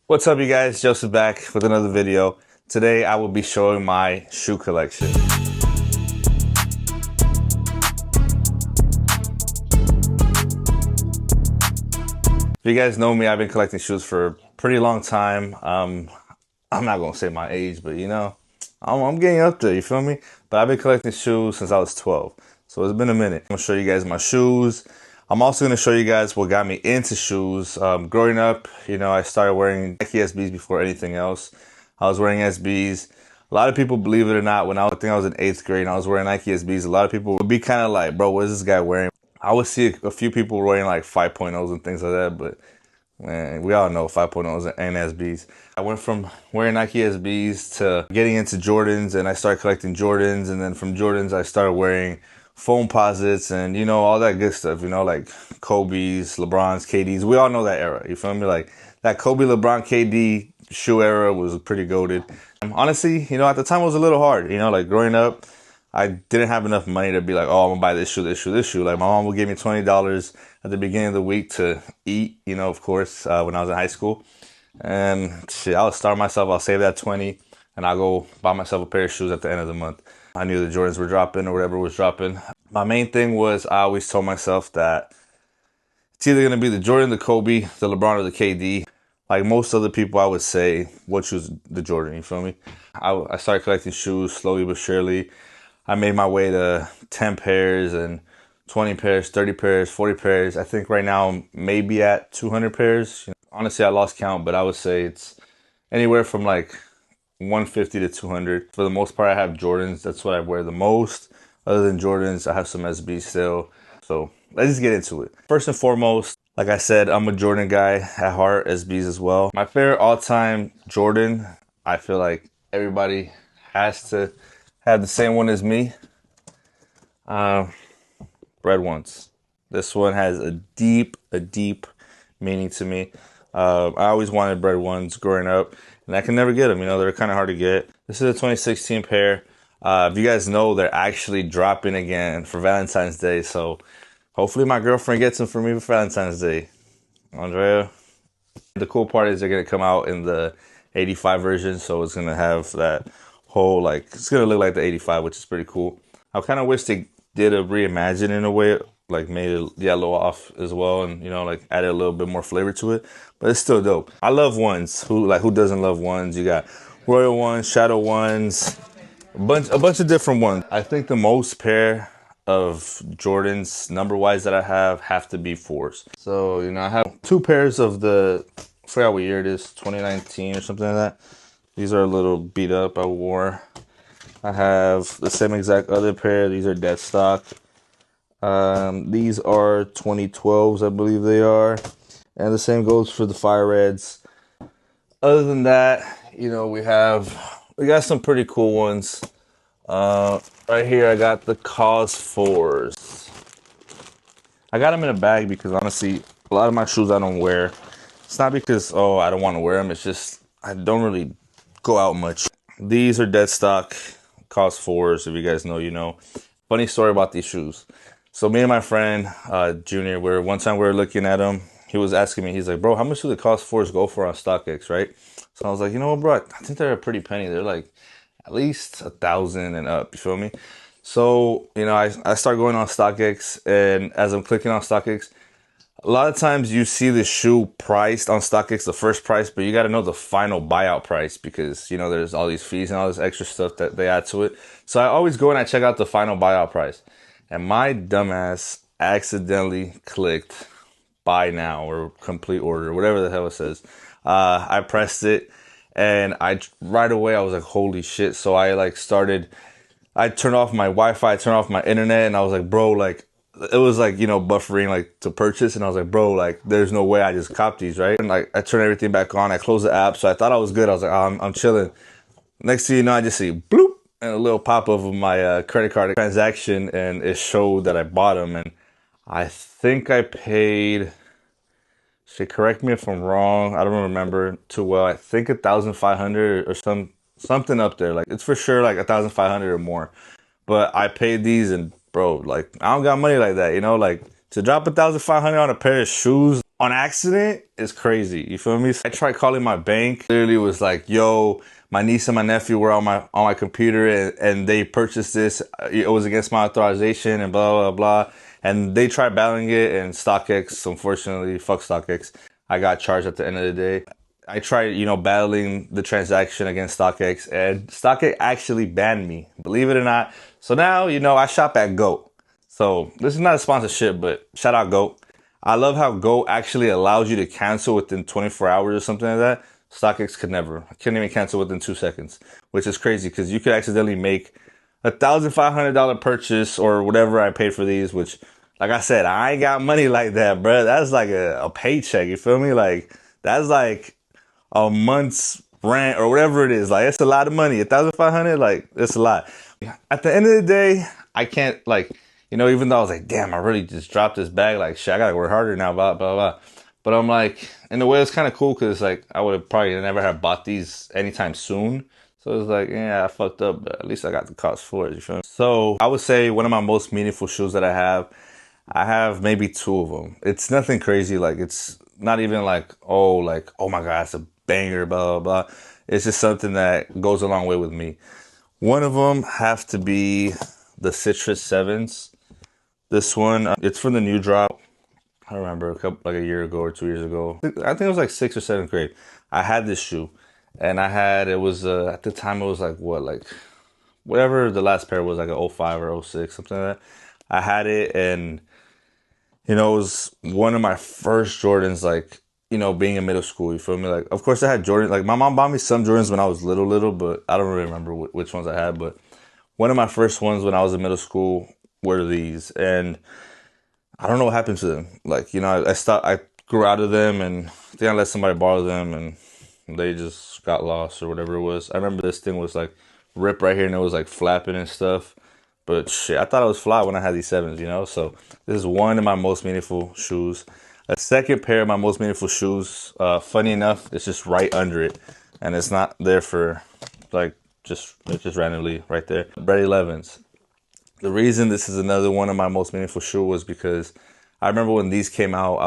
What's up, you guys? Joseph back with another video. Today I will be showing my shoe collection. If you guys know me, I've been collecting shoes for a pretty long time. I'm not gonna say my age, but I'm getting up there, you feel me? But I've been collecting shoes since I was 12. So it's been a minute. I'm gonna show you guys my shoes. I'm also gonna show you guys what got me into shoes. Growing up, I started wearing Nike SBs before anything else. I was wearing SBs. A lot of people, believe it or not, when I think I was in 8th grade and I was wearing Nike SBs, a lot of people would be kind of like, bro, what is this guy wearing? I would see a few people wearing like 5.0s and things like that, but man, we all know 5.0s and SBs. I went from wearing Nike SBs to getting into Jordans, and I started collecting Jordans, and then from Jordans I started wearing Foamposites and all that good stuff, like Kobe's, LeBron's, KD's. We all know that era, you feel me? Like that Kobe, LeBron, KD shoe era was pretty goated. Honestly, at the time it was a little hard, like growing up I didn't have enough money to be like, oh, I'm gonna buy this shoe, this shoe, this shoe. Like my mom would give me $20 at the beginning of the week to eat, of course, when I was in high school. And shit, I would starve myself, I'll save that 20 and I'll go buy myself a pair of shoes at the end of the month. I knew the Jordans were dropping or whatever was dropping. My main thing was I always told myself that it's either gonna be the Jordan, the Kobe, the LeBron, or the KD. Like most other people, I would say, we'll choose the Jordan, you feel me? I started collecting shoes slowly but surely. I made my way to 10 pairs and 20 pairs, 30 pairs, 40 pairs. I think right now I'm maybe at 200 pairs. Honestly, I lost count, but I would say it's anywhere from like 150 to 200. For the most part, I have Jordans. That's what I wear the most. Other than Jordans, I have some SBs still. So let's just get into it. First and foremost, like I said, I'm a Jordan guy at heart, SBs as well. My favorite all-time Jordan, I feel like everybody has to have the same one as me. Bred Ones. This one has a deep meaning to me. I always wanted Bred Ones growing up, and I can never get them. They're kind of hard to get. This is a 2016 pair. If you guys know, they're actually dropping again for Valentine's Day, so hopefully my girlfriend gets them for me for Valentine's Day. Andrea. The cool part is they're going to come out in the 85 version, so it's going to have that whole, it's going to look like the 85, which is pretty cool. I kind of wish they did a reimagine in a way, like made it yellow off as well, and added a little bit more flavor to it, but it's still dope. I love ones. Who doesn't love ones? You got Royal Ones, Shadow Ones, a bunch of different ones. I think the most pair of Jordans number wise that I have to be 4s. So I have 2 pairs of the, I forgot what year it is, 2019 or something like that. These are a little beat up, I wore. I have the same exact other pair. These are dead stock. These are 2012s, I believe they are. And the same goes for the Fire Reds. Other than that, we got some pretty cool ones. Right here, I got the Cause 4s. I got them in a bag because honestly, a lot of my shoes I don't wear. It's not because, I don't want to wear them. It's just, I don't really go out much. These are dead stock Cause 4s. If you guys know, you know. Funny story about these shoes. So me and my friend, Junior, one time we were looking at them. He was asking me, he's like, bro, how much do the Cause 4s go for on StockX, right? So I was like, you know what, bro? I think they're a pretty penny. They're like at least 1,000 and up, you feel me? So, I start going on StockX, and as I'm clicking on StockX, a lot of times you see the shoe priced on StockX, the first price, but you got to know the final buyout price because, there's all these fees and all this extra stuff that they add to it. So I always go and I check out the final buyout price. And my dumbass accidentally clicked buy now or complete order, whatever the hell it says. I pressed it, and right away I was like, holy shit. So I turned off my Wi-Fi, turned off my internet, and I was like, bro, it was buffering to purchase, and I was like, bro, there's no way I just copped these, right? And I turned everything back on, I closed the app, so I thought I was good. I was like, oh, I'm chilling. Next thing you know, I just see bloop and a little pop up of my credit card transaction, and it showed that I bought them, and I think I paid, correct me if I'm wrong, I don't remember too well, I think 1,500 or something up there. It's for sure 1,500 or more. But I paid these, and bro, I don't got money like that, to drop 1,500 on a pair of shoes. on accident is crazy. You feel me? I tried calling my bank. Literally was like, yo, my niece and my nephew were on my computer and they purchased this. It was against my authorization and blah, blah, blah. And they tried battling it, and StockX, unfortunately, fuck StockX, I got charged at the end of the day. I tried, battling the transaction against StockX, and StockX actually banned me, believe it or not. So now, I shop at GOAT. So this is not a sponsorship, but shout out GOAT. I love how GOAT actually allows you to cancel within 24 hours or something like that. StockX could never. I couldn't even cancel within 2 seconds, which is crazy because you could accidentally make $1,500 purchase or whatever I paid for these, which, like I said, I ain't got money like that, bro. That's like a paycheck, you feel me? Like, that's like a month's rent or whatever it is. Like, it's a lot of money. 1,500, like, it's a lot. At the end of the day, I can't, like, even though I was like, damn, I really just dropped this bag. Like, shit, I gotta work harder now, blah, blah, blah. But I'm like, in a way, it's kind of cool because, like, I would have probably never have bought these anytime soon. So it's like, yeah, I fucked up, but at least I got the cost for it, you feel me? So I would say one of my most meaningful shoes that I have maybe 2 of them. It's nothing crazy. Like, it's not even like, oh my God, it's a banger, blah, blah, blah. It's just something that goes a long way with me. One of them have to be the Citrus 7s. This one, it's from the new drop. I remember a year ago or 2 years ago. I think it was like 6th or 7th grade. I had this shoe, and it was at the time it was like whatever the last pair was, like a 05 or 06, something like that. I had it, and it was one of my first Jordans, like, being in middle school, you feel me? Like, of course I had Jordan. Like, my mom bought me some Jordans when I was little, but I don't really remember which ones I had. But one of my first ones when I was in middle school were these, and I don't know what happened to them. Like, I grew out of them, and I think I let somebody borrow them, and they just got lost or whatever it was. I remember this thing was like ripped right here, and it was like flapping and stuff. But shit, I thought it was fly when I had these 7s, So this is one of my most meaningful shoes. A second pair of my most meaningful shoes, funny enough, it's just right under it. And it's not there for, like, it's just randomly right there. Bred 11s. The reason this is another one of my most meaningful shoes was because I remember when these came out,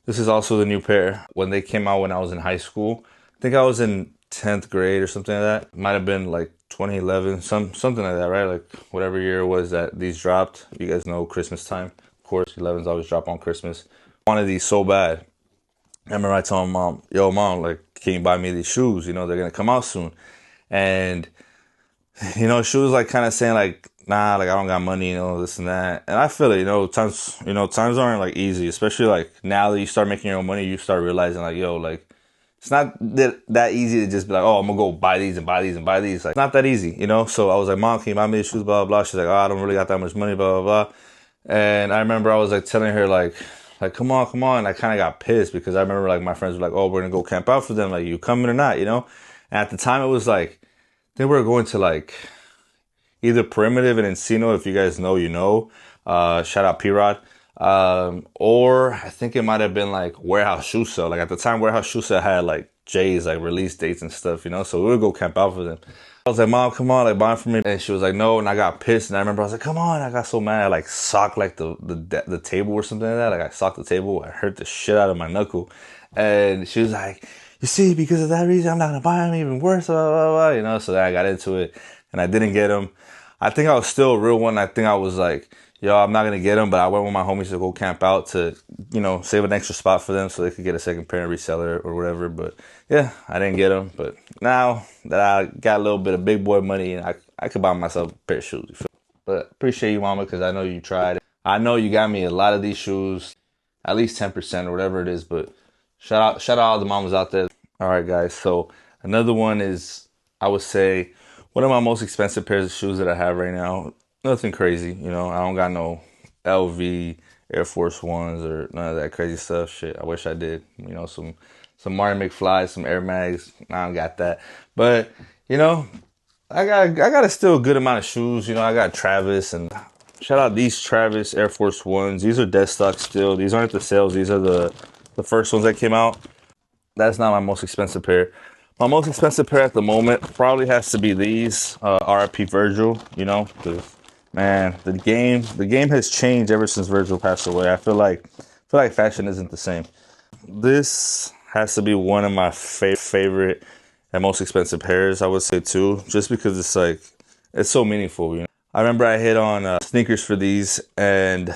this is also the new pair. When they came out when I was in high school, I think I was in 10th grade or something like that. Might have been like 2011, something like that, right? Like whatever year it was that these dropped. You guys know Christmas time. Of course, 11s always drop on Christmas. I wanted these so bad. I remember I told mom, yo, mom, like, can you buy me these shoes? They're going to come out soon. And, she was like kind of saying like, nah, like I don't got money, this and that. And I feel it, times aren't like easy, especially like now that you start making your own money, you start realizing like, yo, like, it's not that easy to just be like, oh, I'm gonna go buy these and buy these and buy these. Like, it's not that easy, So I was like, mom, can you buy me these shoes, blah, blah, blah. She's like, oh, I don't really got that much money, blah, blah, blah. And I remember I was like telling her like, come on. And I kind of got pissed because I remember like my friends were like, oh, we're gonna go camp out for them. Like, you coming or not, And at the time it was like, they were going to like either Primitive and Encino, if you guys know, shout out P-Rod. Or I think it might have been like Warehouse Shoe Sale. Like at the time, Warehouse Shoe Sale had like J's, like release dates and stuff, So we would go camp out for them. I was like, mom, come on, like buy them for me. And she was like, no. And I got pissed. And I remember I was like, come on. I got so mad. I like socked like the table or something like that. Like I socked the table. I hurt the shit out of my knuckle. And she was like, you see, because of that reason, I'm not gonna buy them. Even worse, blah, blah, blah. So then I got into it, and I didn't get them. I think I was still a real one. I think I was like, yo, I'm not gonna get them, but I went with my homies to go camp out to, save an extra spot for them so they could get a second pair and resell it or whatever. But yeah, I didn't get them. But now that I got a little bit of big boy money, and I could buy myself a pair of shoes. But appreciate you, mama, because I know you tried. I know you got me a lot of these shoes, at least 10% or whatever it is. But shout out all the mamas out there. All right, guys. So another one is, I would say, one of my most expensive pairs of shoes that I have right now. Nothing crazy, I don't got no LV, Air Force Ones, or none of that crazy stuff. Shit, I wish I did. Some Martin McFly, some Air Mags. I don't got that. But, I got a still good amount of shoes. I got Travis, and shout out these Travis Air Force Ones. These are dead stock still. These aren't the sales. These are the first ones that came out. That's not my most expensive pair. My most expensive pair at the moment probably has to be these, RIP Virgil, because, man, the game has changed ever since Virgil passed away. I feel like feel like fashion isn't the same. This has to be one of my favorite and most expensive pairs, I would say too, just because it's like, it's so meaningful, you know. I remember I hit on sneakers for these, and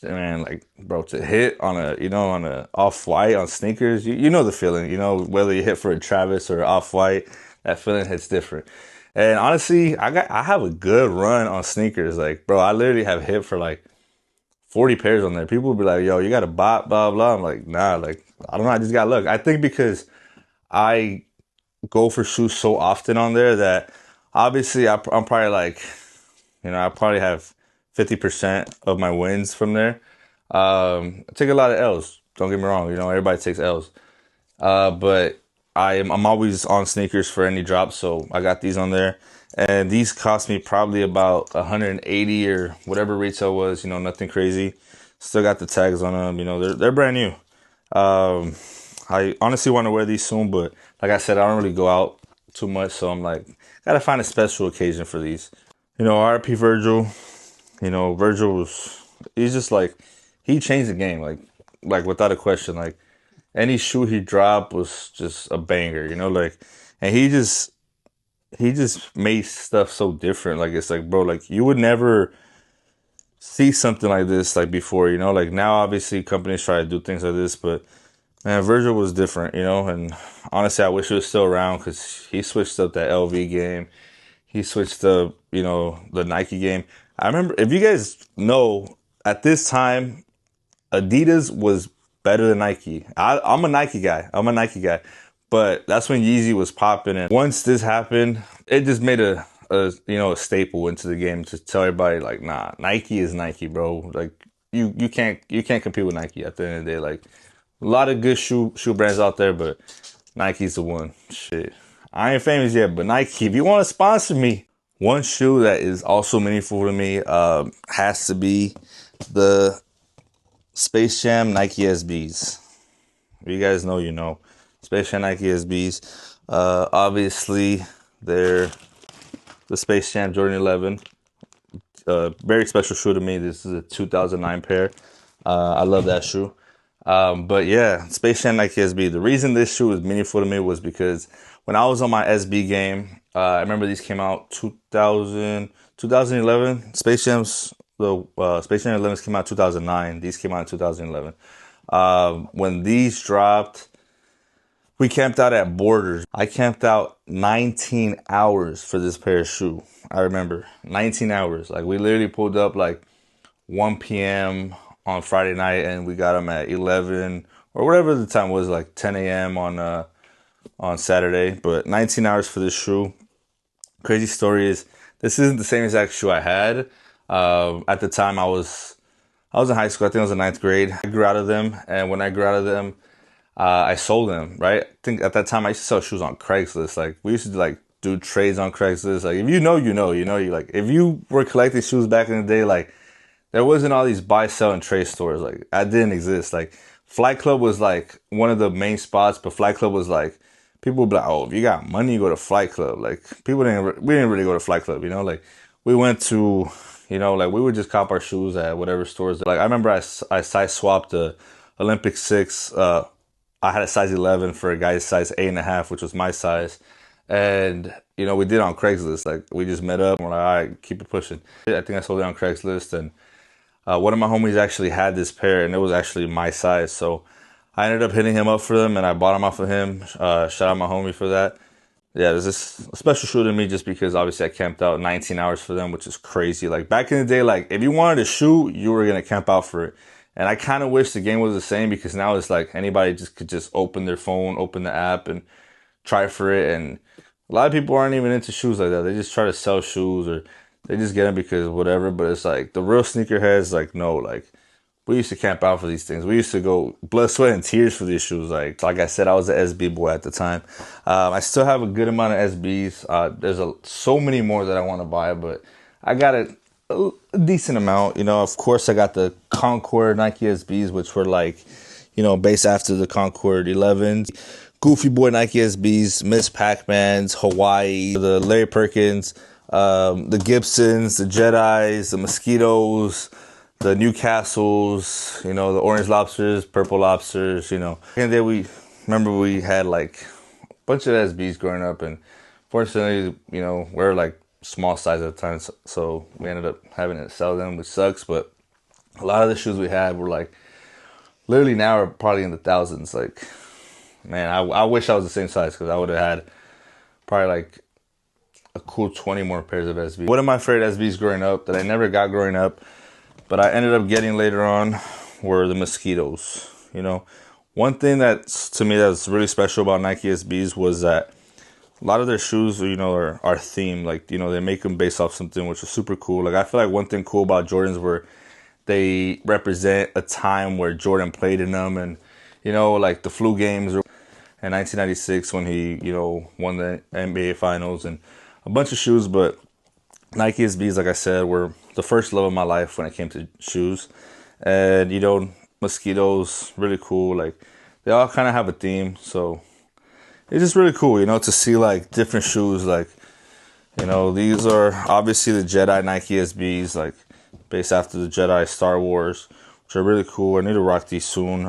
man, like, bro, to hit on a, you know, on a off-white on sneakers, you know the feeling, you know, whether you hit for a Travis or off-white, that feeling hits different. And honestly, I have a good run on sneakers. Like, bro, I literally have hit for like 40 pairs on there. People will be like, yo, you got a bot, blah, blah. I'm like, nah, like, I don't know. I just got luck. I think because I go for shoes so often on there that obviously I'm probably like, you know, I probably have 50% of my wins from there. I take a lot of L's. Don't get me wrong. You know, everybody takes L's. But I'm always on sneakers for any drop, so I got these on there, and these cost me probably about 180 or whatever retail was. You know, nothing crazy. Still got the tags on them. You know, they're brand new. I honestly want to wear these soon, but like I said, I don't really go out too much, so I'm like, gotta find a special occasion for these. You know, RP Virgil. You know, Virgil was, he's just like, he changed the game, like without a question. Like, any shoe he dropped was just a banger, you know, like, and he just made stuff so different. Like, it's like, bro, like, you would never see something like this like before, you know. Like, now obviously companies try to do things like this, but man, Virgil was different, you know. And honestly, I wish he was still around, because he switched up that LV game. He switched up, you know, the Nike game. I remember, if you guys know, at this time, Adidas was better than Nike. I'm a Nike guy. I'm a Nike guy. But that's when Yeezy was popping. And once this happened, it just made a staple into the game to tell everybody, like, nah, Nike is Nike, bro. Like, you can't compete with Nike at the end of the day. Like, a lot of good shoe brands out there, but Nike's the one. Shit. I ain't famous yet, but Nike, if you want to sponsor me. One shoe that is also meaningful to me has to be the Space Jam Nike SBs. If you guys know, you know. Space Jam Nike SBs. Obviously, they're the Space Jam Jordan 11. Very special shoe to me. This is a 2009 pair. I love that shoe. But yeah, Space Jam Nike SB. The reason this shoe is meaningful to me was because when I was on my SB game, I remember these came out 2011. Space Jam's, the Space Jam 11s came out 2009. These came out in 2011. When these dropped, we camped out at Borders. I camped out 19 hours for this pair of shoe. I remember 19 hours. Like, we literally pulled up like 1 p.m. on Friday night, and we got them at 11 or whatever the time was, like 10 a.m. on Saturday. But 19 hours for this shoe. Crazy story is, this isn't the same exact shoe I had. At the time, I was in high school. I think I was in ninth grade. I grew out of them, and when I grew out of them, I sold them. Right? I think at that time I used to sell shoes on Craigslist. Like, we used to like do trades on Craigslist. Like, if you know, you know, you like, if you were collecting shoes back in the day, like, there wasn't all these buy, sell, and trade stores. Like, that didn't exist. Like, Flight Club was like one of the main spots, but Flight Club was like, people would be like, oh, if you got money, you go to Flight Club. Like, we didn't really go to Flight Club, you know? Like, we went to, you know, like, we would just cop our shoes at whatever stores. Like, I remember I size swapped the Olympic 6. I had a size 11 for a guy's size 8.5, which was my size. And, you know, we did it on Craigslist. Like, we just met up and we're like, all right, keep it pushing. I think I sold it on Craigslist, and one of my homies actually had this pair, and it was actually my size. So I ended up hitting him up for them, and I bought them off of him. Shout out my homie for that. Yeah, there's this special shoe to me just because obviously I camped out 19 hours for them, which is crazy. Like, back in the day, like, if you wanted a shoe, you were going to camp out for it. And I kind of wish the game was the same, because now it's like anybody could just open their phone, open the app, and try for it. And a lot of people aren't even into shoes like that. They just try to sell shoes, or they just get them because whatever. But it's like, the real sneakerheads, like, no, like, we used to camp out for these things. We used to go blood, sweat, and tears for these shoes. Like I said, I was an SB boy at the time. I still have a good amount of SBs. There's so many more that I want to buy, but I got a decent amount. You know, of course, I got the Concord Nike SBs, which were like, you know, based after the Concord 11s. Goofy Boy Nike SBs, Miss Pac-Man's, Hawaii, the Larry Perkins, the Gibsons, the Jedis, the Mosquitoes, the Newcastles, you know, the orange lobsters, purple lobsters, you know. And then we had like a bunch of SBs growing up, and fortunately, you know, we're like small size at the time, so we ended up having to sell them, which sucks. But a lot of the shoes we had were like literally now are probably in the thousands. Like, man, I wish I was the same size, because I would have had probably like a cool 20 more pairs of SBs. One of my favorite SBs growing up that I never got growing up, but I ended up getting later on, were the Mosquitoes. You know, one thing that's, to me, that's really special about Nike SBs was that a lot of their shoes, you know, are themed. Like, you know, they make them based off something, which is super cool. Like, I feel like one thing cool about Jordans were they represent a time where Jordan played in them, and, you know, like the flu games in 1996 when he, you know, won the NBA Finals, and a bunch of shoes. But Nike SBs, like I said, were the first love of my life when it came to shoes. And, you know, Mosquitoes, really cool. Like, they all kind of have a theme, so it's just really cool, you know, to see like different shoes. Like, you know, these are obviously the Jedi Nike SBs, like based after the Jedi Star Wars, which are really cool. I need to rock these soon.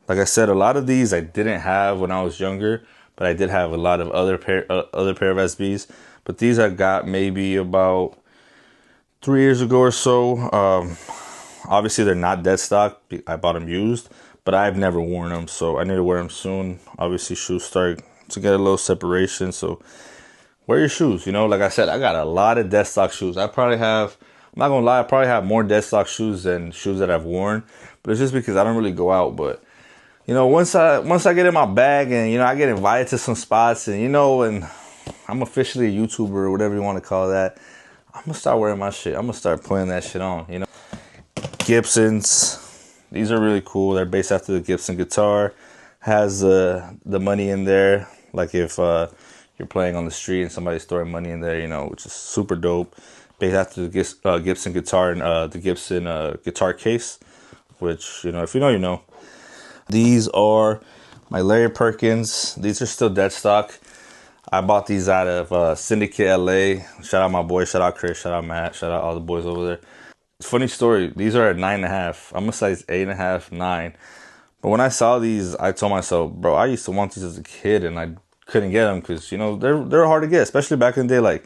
Like I said, a lot of these I didn't have when I was younger, but I did have a lot of other pair of SBs. But these I got maybe about 3 years ago or so. Obviously, they're not dead stock. I bought them used, but I've never worn them, so I need to wear them soon. Obviously, shoes start to get a little separation, so wear your shoes. You know, like I said, I got a lot of dead stock shoes. I probably have, I'm not gonna lie, I probably have more dead stock shoes than shoes that I've worn, but it's just because I don't really go out. But, you know, once I get in my bag and, you know, I get invited to some spots, and, you know, and I'm officially a YouTuber or whatever you want to call that, I'm gonna start wearing my shit. I'm gonna start putting that shit on, you know. Gibsons, these are really cool. They're based after the Gibson guitar. Has the money in there, like if you're playing on the street and somebody's throwing money in there, you know, which is super dope. Based after the Gibson guitar and the Gibson guitar case, which, you know, if you know, you know. These are my Larry Perkins. These are still dead stock. I bought these out of Syndicate LA. Shout out my boy, shout out Chris, shout out Matt, shout out all the boys over there. Funny story, these are at 9.5. I'm a size 8.5, 9. But when I saw these, I told myself, bro, I used to want these as a kid, and I couldn't get them because, you know, they're hard to get, especially back in the day. Like,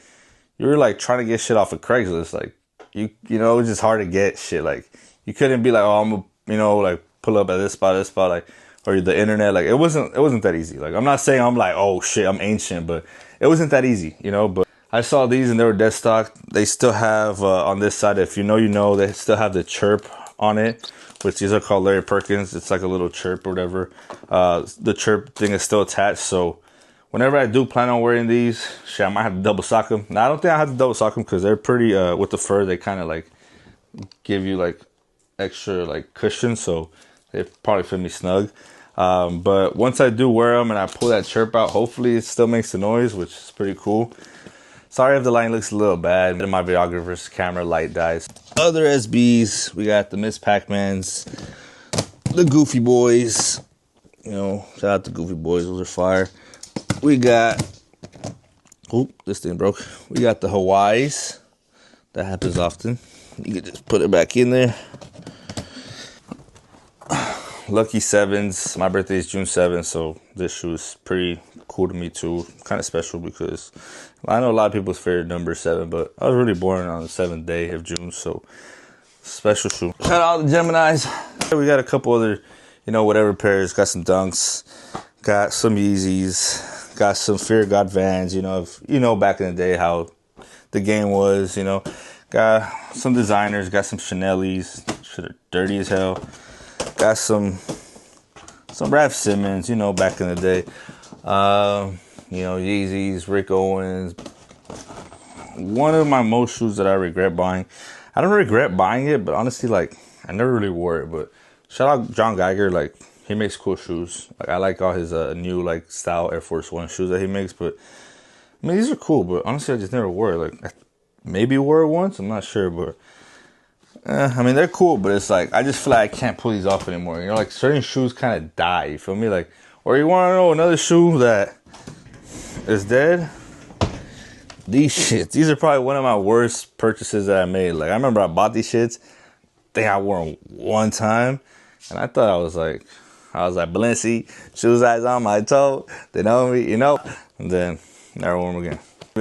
you were like trying to get shit off of Craigslist. Like, you know, it was just hard to get shit. Like, you couldn't be like, oh, I'm gonna, you know, like pull up at this spot, like, or the internet. Like, it wasn't that easy. Like, I'm not saying I'm like, oh shit, I'm ancient, but it wasn't that easy, you know. But I saw these and they were dead stock. They still have on this side, if you know, you know, they still have the chirp on it, which these are called Larry Perkins. It's like a little chirp or whatever. The chirp thing is still attached, so whenever I do plan on wearing these, shit, I might have to double sock them. Now, I don't think I have to double sock them because they're pretty, with the fur, they kind of like give you like extra like cushion, so they probably fit me snug. But once I do wear them and I pull that chirp out, hopefully it still makes a noise, which is pretty cool. Sorry if the light looks a little bad. My videographer's camera light dies. Other SBs, we got the Miss Pac-Mans, the Goofy Boys. You know, shout out to Goofy Boys, those are fire. We got, oop, this thing broke. We got the Hawaiis. That happens often. You can just put it back in there. Lucky 7s. My birthday is June 7th, so this shoe is pretty cool to me too. Kind of special because I know a lot of people's favorite number is 7, but I was really born on the 7th day of June, so special shoe. Shout out to Geminis. We got a couple other, you know, whatever pairs. Got some Dunks, got some Yeezys, got some Fear of God Vans. You know, if you know back in the day how the game was, you know. Got some designers, got some Chanel's, shit are dirty as hell. Got some Raf Simons, you know, back in the day. You know, Yeezys, Rick Owens. One of my most shoes that I regret buying. I don't regret buying it, but honestly, like, I never really wore it. But shout out John Geiger, like, he makes cool shoes. Like, I like all his new, like, style Air Force One shoes that he makes. But, I mean, these are cool, but honestly, I just never wore it. Like, I maybe wore it once, I'm not sure, but I mean, they're cool, but it's like, I just feel like I can't pull these off anymore. You know, like, certain shoes kind of die, you feel me? Like, or you want to know another shoe that is dead? These shits, these are probably one of my worst purchases that I made. Like, I remember I bought these shits. I think I wore them one time, and I thought I was like, Balenci, shoes eyes on my toe. They know me, you know? And then never wore them again.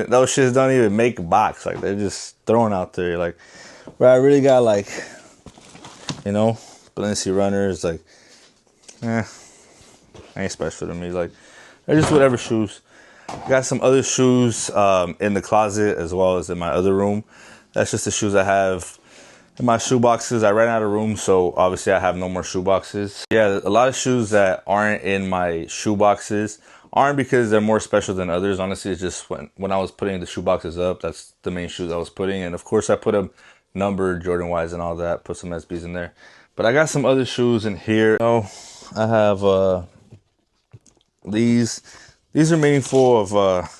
Those shits don't even make a box. Like, they're just thrown out there. Like, where I really got, like, you know, Balenci runners, like, ain't special to me. Like, they're just whatever shoes. Got some other shoes in the closet as well as in my other room. That's just the shoes I have in my shoe boxes. I ran out of room, so obviously I have no more shoe boxes. Yeah, a lot of shoes that aren't in my shoe boxes aren't because they're more special than others. Honestly, it's just when I was putting the shoe boxes up, that's the main shoes I was putting. And of course I put them numbered Jordan-wise and all that, put some SBs in there. But I got some other shoes in here. Oh, I have these. These are meaningful of,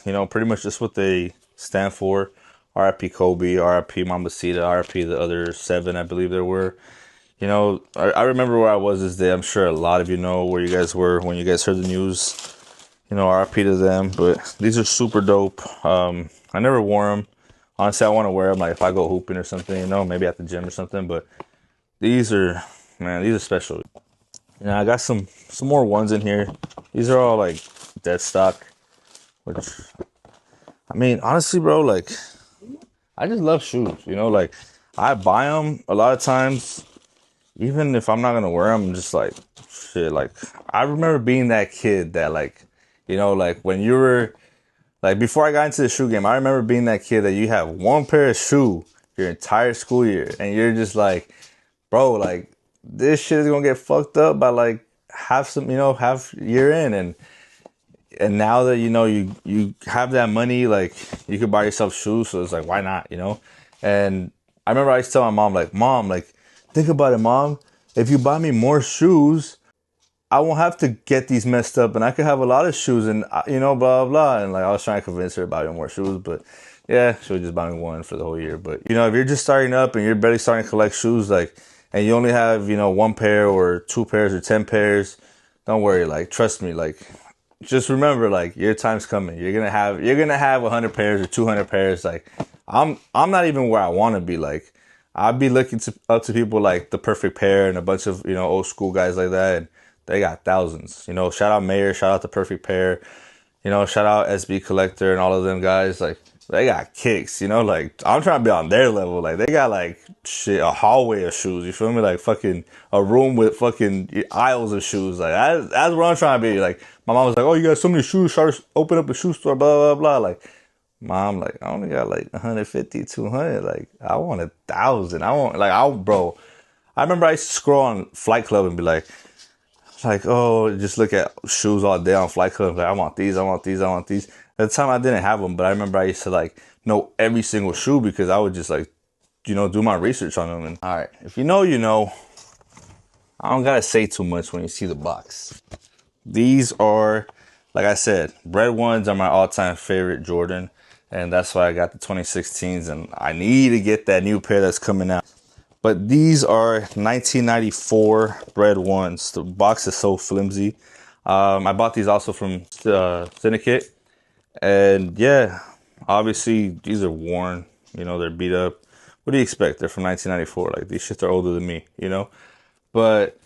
you know, pretty much just what they stand for. RIP Kobe, RIP Mambacita, RIP the other 7, I believe there were. You know, I remember where I was this day. I'm sure a lot of you know where you guys were when you guys heard the news. You know, RIP to them. But these are super dope. I never wore them. Honestly, I want to wear them, like, if I go hooping or something, you know, maybe at the gym or something. But these are, man, these are special. You know, I got some more ones in here. These are all, like, dead stock, which, I mean, honestly, bro, like, I just love shoes, you know, like, I buy them a lot of times, even if I'm not gonna wear them, I'm just like, shit, like, I remember being that kid that, like, you know, like, when you were, like, before I got into the shoe game, I remember being that kid that you have one pair of shoe your entire school year, and you're just like, bro, like, this shit is gonna get fucked up by, like, half year in, and now that, you know, you have that money, like, you could buy yourself shoes, so it's like, why not, you know? And I remember I used to tell my mom, like, Mom, like, think about it, Mom. If you buy me more shoes, I won't have to get these messed up, and I could have a lot of shoes, and, you know, blah, blah, blah. And, like, I was trying to convince her about more shoes, but, yeah, she would just buy me one for the whole year. But, you know, if you're just starting up and you're barely starting to collect shoes, like, and you only have, you know, 1 pair or 2 pairs or 10 pairs, don't worry, like, trust me, like, just remember, like, your time's coming. You're gonna have 100 pairs or 200 pairs. Like, I'm not even where I want to be. Like, I'd be looking up to people like the Perfect Pair and a bunch of, you know, old school guys like that, and they got thousands. You know, shout out Mayor, shout out the Perfect Pair. You know, shout out SB Collector and all of them guys. Like, they got kicks, you know, like, I'm trying to be on their level. Like, they got, like, shit, a hallway of shoes, you feel me? Like, fucking a room with fucking aisles of shoes. Like, that's what I'm trying to be. Like, my mom was like, oh, you got so many shoes, start open up a shoe store, blah, blah, blah. Like, Mom, like, I only got, like, 150, 200. Like, I want 1,000. Bro, I remember I used to scroll on Flight Club and be like, oh, just look at shoes all day on Flight Club. Like, I want these, I want these, I want these. At the time, I didn't have them, but I remember I used to, like, know every single shoe because I would just, like, you know, do my research on them. And, all right, if you know, you know. I don't gotta say too much when you see the box. These are, like I said, Bred Ones are my all-time favorite Jordan, and that's why I got the 2016s, and I need to get that new pair that's coming out. But these are 1994 Bred Ones. The box is so flimsy. I bought these also from Syndicate. And yeah, obviously these are worn. You know, they're beat up. What do you expect? They're from 1994. Like, these shits are older than me, you know? But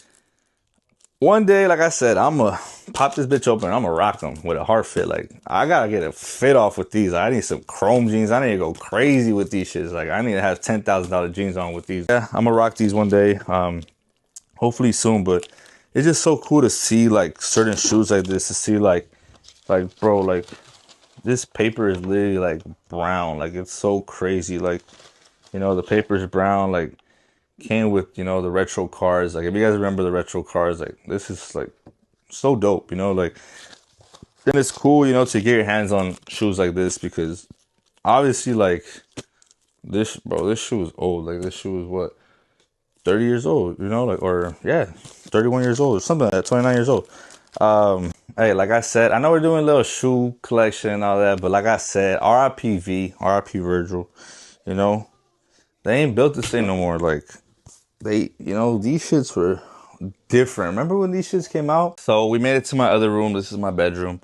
one day, like I said, I'm going to pop this bitch open and I'm going to rock them with a hard fit. Like, I got to get a fit off with these. I need some chrome jeans. I need to go crazy with these shits. Like, I need to have $10,000 jeans on with these. Yeah, I'm going to rock these one day. Hopefully soon. But it's just so cool to see, like, certain shoes like this. To see, like, bro, like, this paper is literally, like, brown. Like, it's so crazy. Like, you know, the paper is brown. Like, came with, you know, the retro cars. Like, if you guys remember the retro cars, like, this is, like, so dope, you know? Like, then it's cool, you know, to get your hands on shoes like this because obviously, like, this shoe is old. Like, this shoe is what, 30 years old, you know? Like, or, yeah, 31 years old or something like that, 29 years old. Hey, like I said, I know we're doing a little shoe collection and all that, but like I said, RIP V, RIP Virgil, you know? They ain't built this thing no more. Like, you know, these shits were different. Remember when these shits came out? So we made it to my other room. This is my bedroom.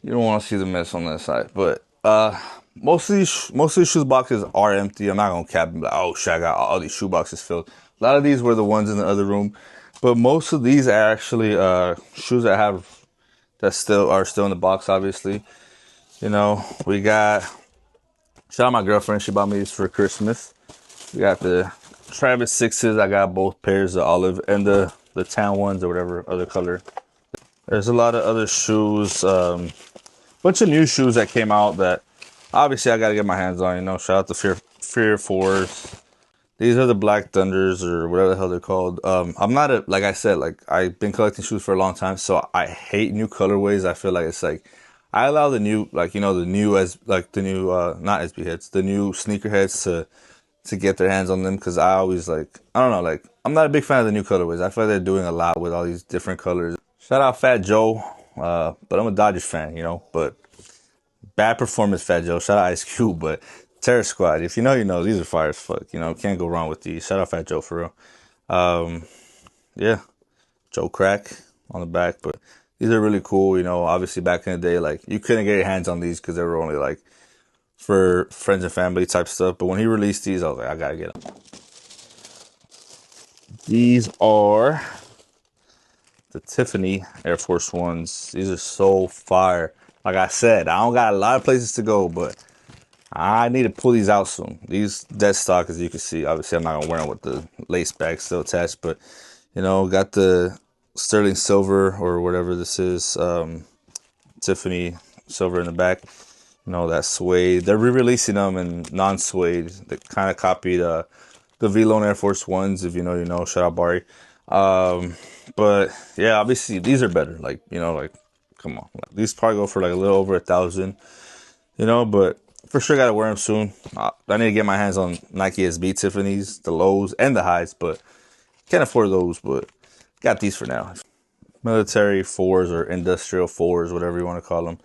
You don't want to see the mess on that side. But most of these shoe boxes are empty. I'm not gonna cap and be like, oh shit, I got all these shoe boxes filled. A lot of these were the ones in the other room, but most of these are actually shoes that have that still in the box. Obviously, you know, we got, shout out my girlfriend. She bought me these for Christmas. We got the Travis Sixes. I got both pairs, the olive and the tan ones or whatever other color. There's a lot of other shoes, bunch of new shoes that came out that obviously I got to get my hands on. You know, shout out to Fear Fours. These are the Black Thunders or whatever the hell they're called. I'm not a, like I said, like I've been collecting shoes for a long time, so I hate new colorways. I feel like it's like I allow the new, like, you know, the new, as like the new not SB heads, the new sneakerheads to get their hands on them, because I always like, I don't know, like I'm not a big fan of the new colorways. I feel like they're doing a lot with all these different colors. Shout out Fat Joe, but I'm a Dodgers fan, you know, but bad performance, Fat Joe. Shout out Ice Cube, but Terror Squad. If you know, you know. These are fire as fuck. You know, can't go wrong with these. Shout out Fat Joe for real. Yeah, Joe Crack on the back, but these are really cool. You know, obviously back in the day, like you couldn't get your hands on these because they were only like for friends and family type stuff. But when he released these, I was like, I gotta get them. These are the Tiffany Air Force Ones. These are so fire. Like I said, I don't got a lot of places to go, but I need to pull these out soon. These dead stock, as you can see. Obviously, I'm not gonna wear them with the lace bag still attached, but you know, got the sterling silver or whatever this is, Tiffany silver in the back. You know, that suede. They're re-releasing them in non-suede. They kind of copied the V-Lone Air Force Ones. If you know, you know. Shout out Bari. But yeah, obviously these are better. Like, you know, like come on, like, these probably go for like a little over 1,000. You know, but for sure gotta wear them soon. I need to get my hands on Nike SB Tiffany's, the lows and the highs, but can't afford those. But got these for now. Military fours or industrial fours, whatever you want to call them.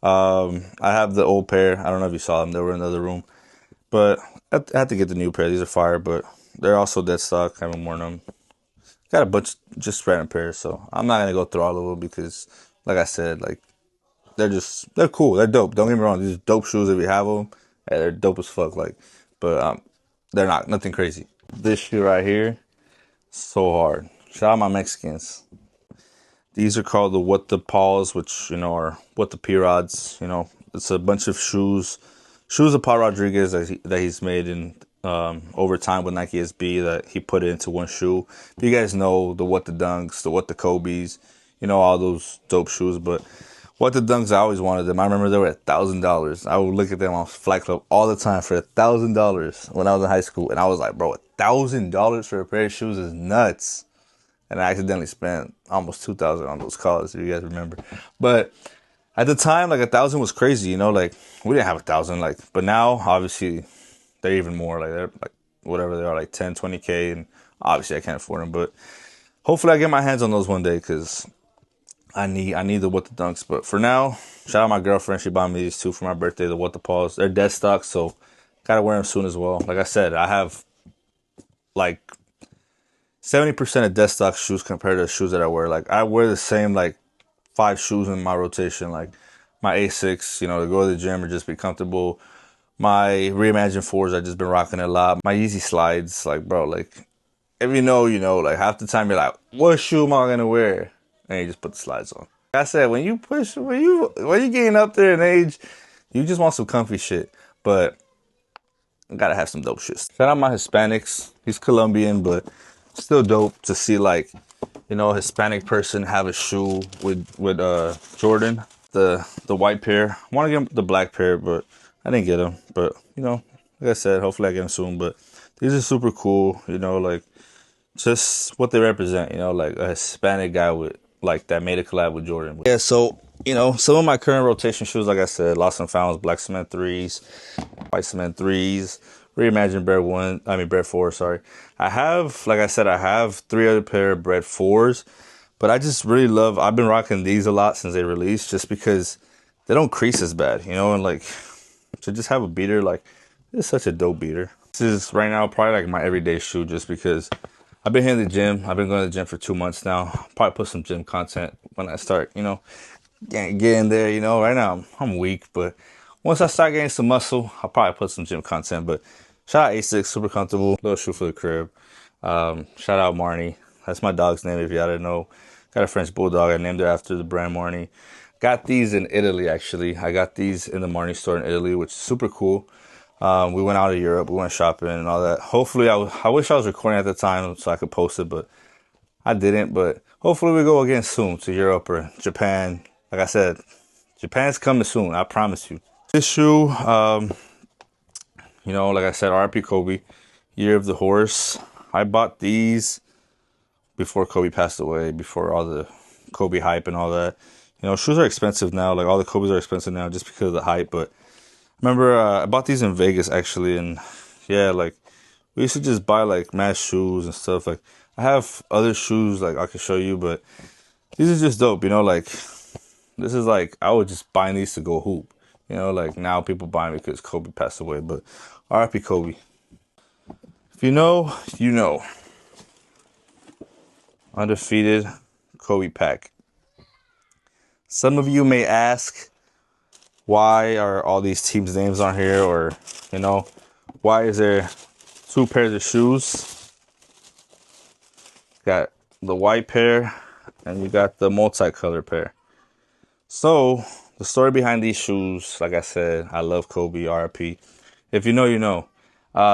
I have the old pair. I don't know if you saw them. They were in the other room, but I had to get the new pair. These are fire, but they're also dead stock. I haven't worn them. Got a bunch just random pairs, so I'm not gonna go through all of them because, like I said, like they're cool. They're dope. Don't get me wrong. These are dope shoes if you have them. Yeah, they're dope as fuck. Like, but they're not nothing crazy. This shoe right here, so hard. Shout out my Mexicans. These are called the What the Paws, which, you know, are What the P-Rods. You know, it's a bunch of shoes of Paul Rodriguez that he's made in over time with Nike SB, that he put it into one shoe. You guys know the What the Dunks, the What the Kobe's, you know, all those dope shoes. But What the Dunks, I always wanted them. I remember they were $1,000. I would look at them on Flight Club all the time for $1,000 when I was in high school, and I was like, bro, $1,000 for a pair of shoes is nuts. And I accidentally spent almost 2,000 on those collars, if you guys remember. But at the time, like 1,000 was crazy, you know, like we didn't have 1,000, like, but now obviously they're even more, like they're like whatever they are, like 10, 20K, and obviously I can't afford them, but hopefully I get my hands on those one day, because I need the What the Dunks. But for now, shout out my girlfriend. She bought me these two for my birthday, the What the Paws. They're dead stock, so gotta wear them soon as well. Like I said, I have like 70% of dead stock shoes compared to the shoes that I wear. Like I wear the same like 5 shoes in my rotation, like my Asics, you know, to go to the gym or just be comfortable. My Reimagine 4s, I just been rocking a lot. My Yeezy Slides, like bro, like if you know, you know, like half the time you're like, what shoe am I gonna wear? And you just put the slides on. Like I said, when you getting up there in age, you just want some comfy shit. But I gotta have some dope shit. Shout out my Hispanics. He's Colombian, but still dope to see, like, you know, a Hispanic person have a shoe with Jordan, the white pair. I want to get him the black pair, but I didn't get them. But you know, like I said, hopefully I get them soon. But these are super cool. You know, like just what they represent. You know, like a Hispanic guy with like that made a collab with Jordan. Yeah. So you know, some of my current rotation shoes, like I said, Lost and Founds, Black Cement 3s, White Cement 3s. Reimagine Bred 4, sorry. I have, like I said, I have 3 other pair of Bred 4s, but I just really love, I've been rocking these a lot since they released, just because they don't crease as bad, you know, and like, to just have a beater, like, it's such a dope beater. This is, right now, probably like my everyday shoe, just because I've been hitting the gym. I've been going to the gym for 2 months now. Probably put some gym content when I start, you know, get in there, you know. Right now, I'm weak, but once I start getting some muscle, I'll probably put some gym content. But shout out Asics, super comfortable, little shoe for the crib. Shout out Marnie. That's my dog's name if you didn't know. Got a French bulldog. I named her after the brand Marnie. Got these in Italy, actually. I got these in the Marnie store in Italy, which is super cool. We went out of Europe. We went shopping and all that. Hopefully, I wish I was recording at the time so I could post it, but I didn't. But hopefully we go again soon to Europe or Japan. Like I said, Japan's coming soon. I promise you. This shoe, you know, like I said, RIP Kobe, Year of the Horse. I bought these before Kobe passed away, before all the Kobe hype and all that. You know, shoes are expensive now. Like, all the Kobe's are expensive now just because of the hype. But remember, I bought these in Vegas, actually. And, yeah, like, we used to just buy, like, mass shoes and stuff. Like, I have other shoes, like, I can show you. But these are just dope, you know? Like, this is, like, I was just buying these to go hoop. You know, like, now people buy them because Kobe passed away. But RIP Kobe. If you know, you know. Undefeated Kobe pack. Some of you may ask, why are all these teams' names on here? Or, you know, why is there 2 pairs of shoes? Got the white pair and you got the multicolor pair. So, the story behind these shoes, like I said, I love Kobe, RIP. If you know, you know.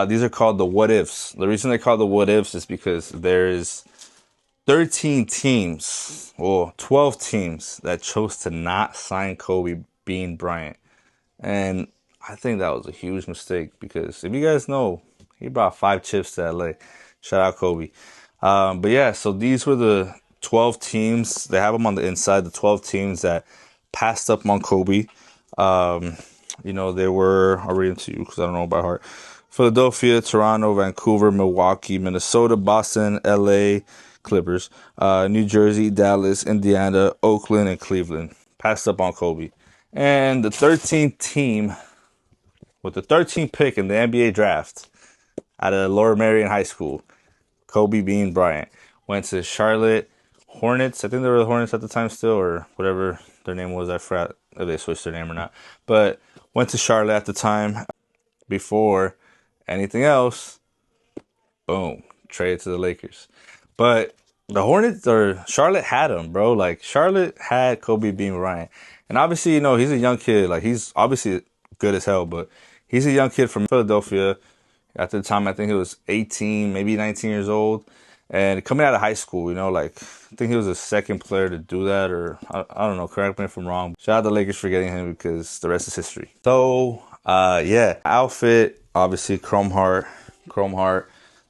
These are called the What Ifs. The reason they call the What Ifs is because there is 13 teams, or 12 teams, that chose to not sign Kobe Bean Bryant. And I think that was a huge mistake because if you guys know, he brought 5 chips to LA. Shout out Kobe. But yeah, so these were the 12 teams. They have them on the inside, the 12 teams that passed up on Kobe. You know, they were, I'll read them to you because I don't know by heart. Philadelphia, Toronto, Vancouver, Milwaukee, Minnesota, Boston, LA, Clippers, New Jersey, Dallas, Indiana, Oakland, and Cleveland. Passed up on Kobe. And the 13th team, with the 13th pick in the NBA draft, out of Lower Merion High School, Kobe Bean Bryant, went to Charlotte Hornets. I think they were the Hornets at the time still, or whatever their name was. I forgot if they switched their name or not. But went to Charlotte at the time. Before anything else, boom, traded to the Lakers. But the Hornets, or Charlotte, had him, bro. Like, Charlotte had Kobe Bean Bryant. And obviously, you know, he's a young kid. Like, he's obviously good as hell, but he's a young kid from Philadelphia. At the time, I think he was 18, maybe 19 years old. And coming out of high school, you know, like, I think he was the second player to do that, or I don't know, correct me if I'm wrong. Shout out to the Lakers for getting him because the rest is history. So, yeah, outfit, obviously, Chrome Heart.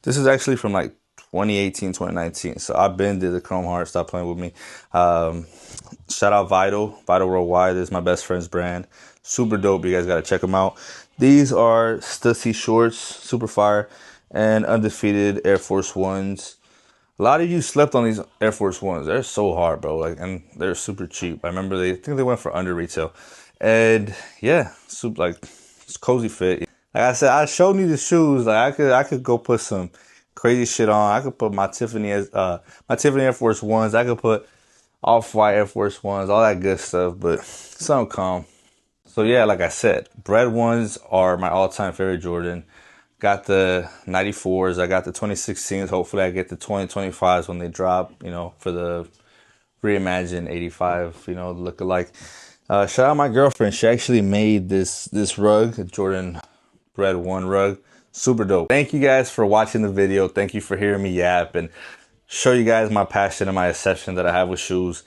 This is actually from, like, 2018, 2019. So I've been to the Chrome Heart. Stop playing with me. Shout out Vital Worldwide. This is my best friend's brand. Super dope. You guys got to check them out. These are Stussy shorts, super fire, and Undefeated Air Force Ones. A lot of you slept on these Air Force Ones. They're so hard, bro. Like, and they're super cheap. I remember I think they went for under retail. And yeah, super, like, it's cozy fit. Like I said, I showed you the shoes. Like, I could go put some crazy shit on. I could put my Tiffany Air Force Ones. I could put Off-White Air Force Ones, all that good stuff. But some calm. So yeah, like I said, Bread Ones are my all-time favorite Jordan. Got the 94s. I got the 2016s. Hopefully I get the 2025s when they drop, you know, for the reimagined 85, you know, look-alike. Shout out my girlfriend. She actually made this rug, a Jordan Bread 1 rug. Super dope. Thank you guys for watching the video. Thank you for hearing me yap and show you guys my passion and my obsession that I have with shoes.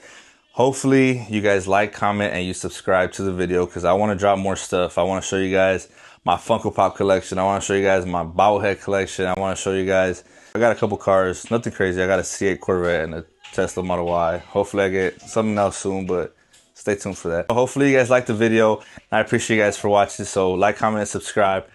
Hopefully you guys like, comment, and you subscribe to the video because I want to drop more stuff. I want to show you guys my Funko Pop collection. I want to show you guys my bobblehead collection. I want to show you guys, I got a couple cars, nothing crazy. I got a C8 Corvette and a Tesla Model Y. Hopefully I get something else soon, but stay tuned for that. Hopefully you guys liked the video. I appreciate you guys for watching. So like, comment, and subscribe.